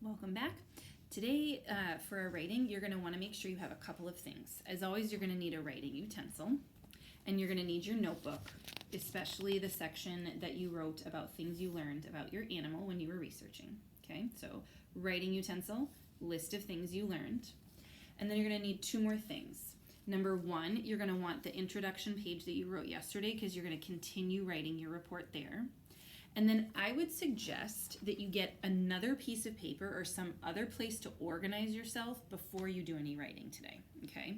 Welcome back. Today, for our writing, you're going to want to make sure you have a couple of things. As always, you're going to need a writing utensil, and you're going to need your notebook, especially the section that you wrote about things you learned about your animal when you were researching. Okay, so writing utensil, list of things you learned, and then you're going to need two more things. Number one, you're going to want the introduction page that you wrote yesterday because you're going to continue writing your report there. And then I would suggest that you get another piece of paper or some other place to organize yourself before you do any writing today, okay?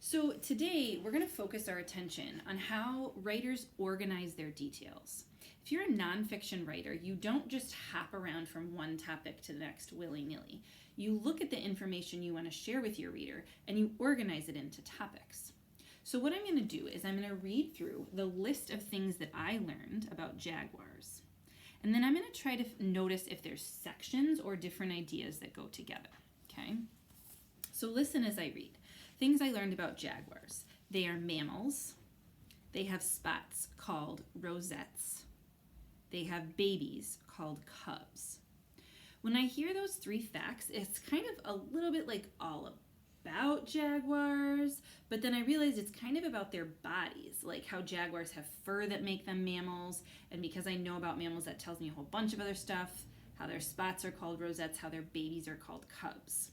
So today we're going to focus our attention on how writers organize their details. If you're a nonfiction writer, you don't just hop around from one topic to the next willy-nilly. You look at the information you want to share with your reader and you organize it into topics. So what I'm going to do is I'm going to read through the list of things that I learned about jaguars. And then I'm going to try to notice if there's sections or different ideas that go together, okay? So listen as I read. Things I learned about jaguars. They are mammals. They have spots called rosettes. They have babies called cubs. When I hear those three facts, it's kind of a little bit like all about jaguars, but then I realized it's kind of about their bodies, like how jaguars have fur that make them mammals, and because I know about mammals, that tells me a whole bunch of other stuff, how their spots are called rosettes, how their babies are called cubs.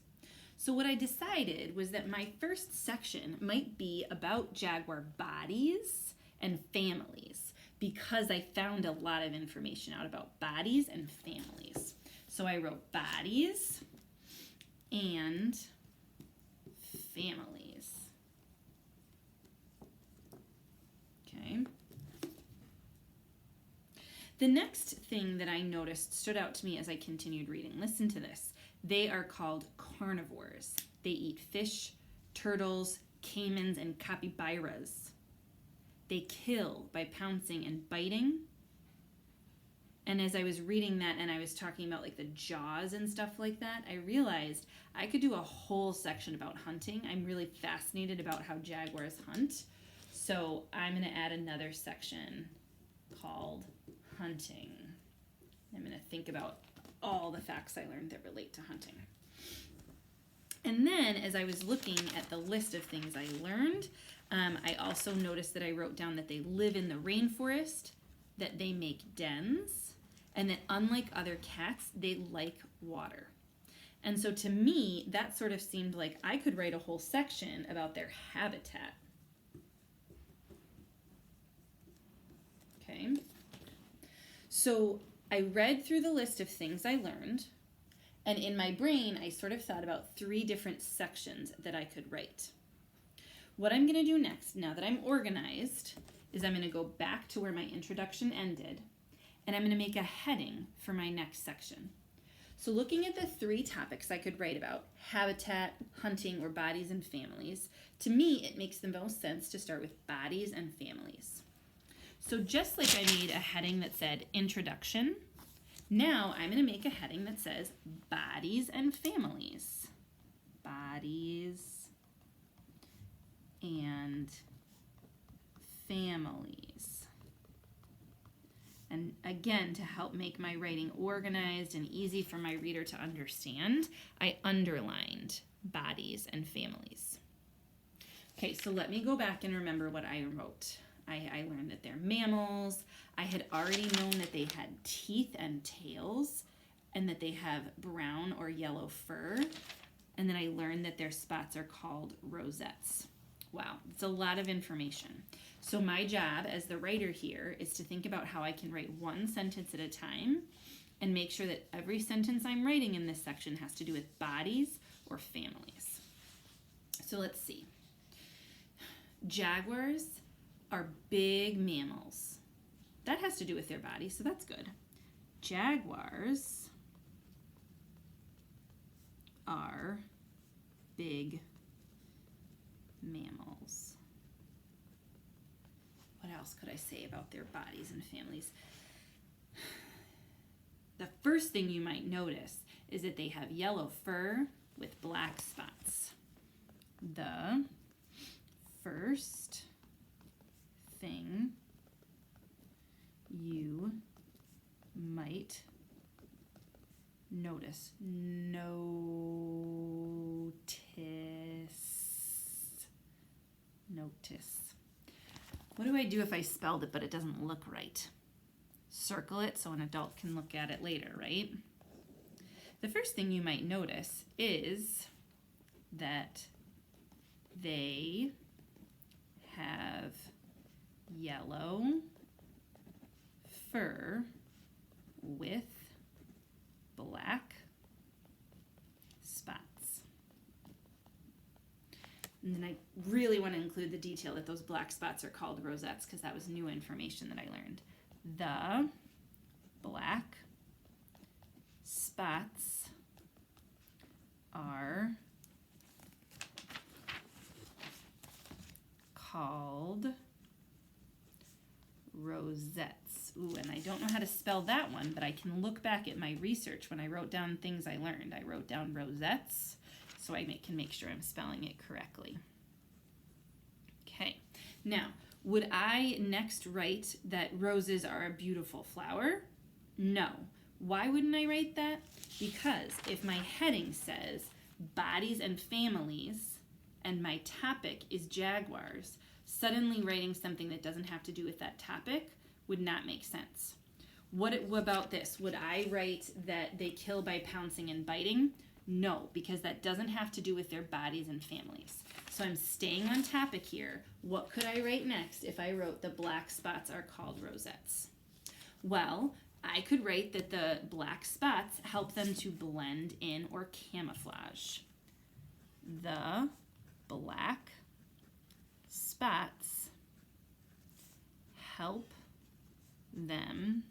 So what I decided was that my first section might be about jaguar bodies and families, because I found a lot of information out about bodies and families. So I wrote bodies and families. Okay. The next thing that I noticed stood out to me as I continued reading. Listen to this. They are called carnivores. They eat fish, turtles, caimans, and capybaras. They kill by pouncing and biting. And as I was reading that and I was talking about like the jaws and stuff like that, I realized I could do a whole section about hunting. I'm really fascinated about how jaguars hunt. So I'm going to add another section called hunting. I'm going to think about all the facts I learned that relate to hunting. And then as I was looking at the list of things I learned, I also noticed that I wrote down that they live in the rainforest, that they make dens, and that unlike other cats, they like water. And so to me, that sort of seemed like I could write a whole section about their habitat. Okay. So I read through the list of things I learned, and in my brain, I sort of thought about 3 different sections that I could write. What I'm going to do next, now that I'm organized, is I'm going to go back to where my introduction ended, and I'm going to make a heading for my next section. So looking at the 3 topics I could write about, habitat, hunting, or bodies and families, to me it makes the most sense to start with bodies and families. So just like I made a heading that said introduction, now I'm going to make a heading that says bodies and families. Bodies and families. And again, to help make my writing organized and easy for my reader to understand, I underlined bodies and families. Okay, so let me go back and remember what I wrote. I learned that they're mammals. I had already known that they had teeth and tails and that they have brown or yellow fur. And then I learned that their spots are called rosettes. Wow, it's a lot of information. So my job as the writer here is to think about how I can write one sentence at a time and make sure that every sentence I'm writing in this section has to do with bodies or families. So let's see. Jaguars are big mammals. That has to do with their body, so that's good. Jaguars are big mammals. What else could I say about their bodies and families? The first thing you might notice is that they have yellow fur with black spots. The first thing you might Notice. Notice. Notice. What do I do if I spelled it but it doesn't look right? Circle it so an adult can look at it later, right? The first thing you might notice is that they have yellow fur with black spots. And then I really want to include the detail that those black spots are called rosettes because that was new information that I learned. The black spots are called rosettes. Ooh, and I don't know how to spell that one, but I can look back at my research when I wrote down things I learned. I wrote down rosettes, so I can make sure I'm spelling it correctly. Okay, now, would I next write that roses are a beautiful flower? No. Why wouldn't I write that? Because if my heading says bodies and families, and my topic is jaguars, suddenly writing something that doesn't have to do with that topic would not make sense. What about this? Would I write that they kill by pouncing and biting? No, because that doesn't have to do with their bodies and families. So I'm staying on topic here. What could I write next if I wrote the black spots are called rosettes? Well, I could write that the black spots help them to blend in or camouflage. The black spots help them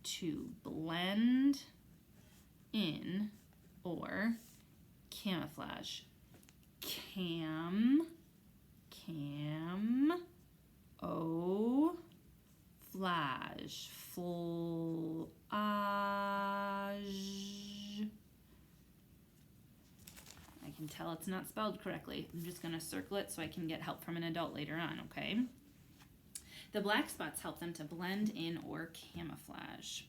to blend in or camouflage. Flash. I can tell it's not spelled correctly. I'm just going to circle it so I can get help from an adult later on, okay? The black spots help them to blend in or camouflage.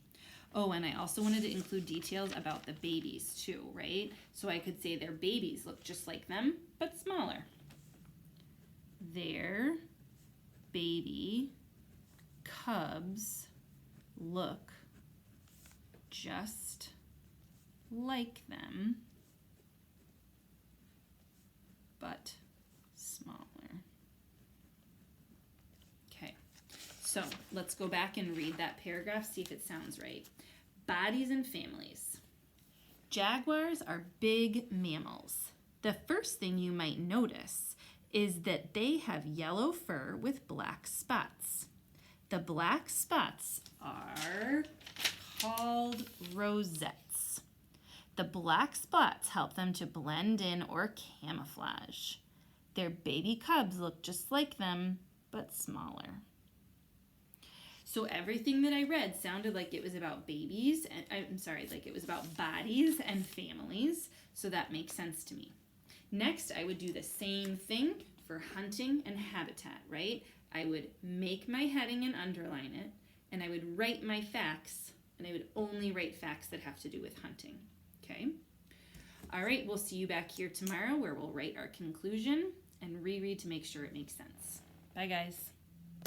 Oh, and I also wanted to include details about the babies too, right? So I could say their babies look just like them, but smaller. Their baby cubs look just like them, but smaller. Okay, so let's go back and read that paragraph, see if it sounds right. Bodies and families. Jaguars are big mammals. The first thing you might notice is that they have yellow fur with black spots. The black spots are called rosettes. The black spots help them to blend in or camouflage. Their baby cubs look just like them, but smaller. So everything that I read sounded like it was about babies, and like it was about bodies and families, so that makes sense to me. Next, I would do the same thing for hunting and habitat, right? I would make my heading and underline it, and I would write my facts, and I would only write facts that have to do with hunting, okay? All right, we'll see you back here tomorrow where we'll write our conclusion and reread to make sure it makes sense. Bye, guys.